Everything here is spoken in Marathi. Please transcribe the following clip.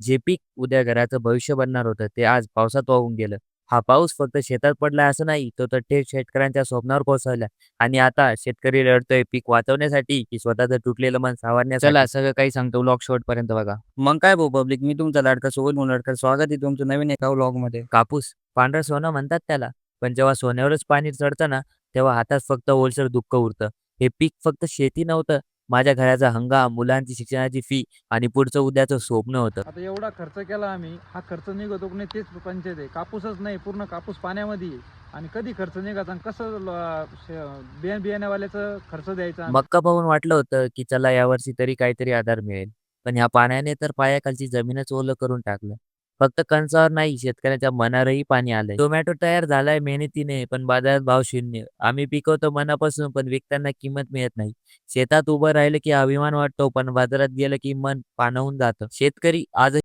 जे पीक उद्या घराचं भविष्य बनणार होतं, ते आज पावसात वाहून गेलं. हा पाऊस फक्त शेतात पडला असं नाही, तो तर थेट शेतकऱ्यांच्या स्वप्नावर कोसळला आणि आता शेतकरी लढतोय पीक वाचवण्यासाठी की स्वतःचं तुटलेलं मन सावरण्यासाठी. चला सगळं काही सांगतो व्लॉग शेवटपर्यंत बघा. मग काय भाऊ पब्लिक, मी तुमचा लाडका सोबत मुलाडकर, स्वागत आहे तुमचं नवीन एका व्लॉगमध्ये. कापूस, पांढरं सोनं म्हणतात त्याला. पण जेव्हा सोन्यावरच पाणी चढतं ना, तेव्हा हातात फक्त ओलसर दुःख उरतं. हे पीक फक्त शेती नव्हतं, माझ्या घराचा हंगाम, मुलांची शिक्षणाची फी आणि पुढचं उद्याचं स्वप्न होतं. आता एवढा खर्च केला आम्ही, हा खर्च निघतो की नाही तेच पंचायत आहे. कापूसच नाही, पूर्ण कापूस पाण्यामध्ये आहे. आणि कधी खर्च निघायचा आणि कसं बियाण्यावाल्याचं खर्च द्यायचा आम्ही. मक्का पाहून वाटलं होतं, की चला यावर्षी तरी काहीतरी आधार मिळेल. पण ह्या पाण्याने तर पायाखालची जमीनच ओलं करून टाकलं. फक्त कणसावर नाही, शेतकऱ्याच्या मनावरही पाणी आलंय. टोमॅटो तयार झालाय मेहनतीने, पण बाजारात भाव शून्य. आम्ही पिकवतो मनापासून, पण विकताना किंमत मिळत नाही. शेतात उभं राहिलं की अभिमान वाटतो, पण बाजारात गेलं की मन पाणवून जातं. शेतकरी आज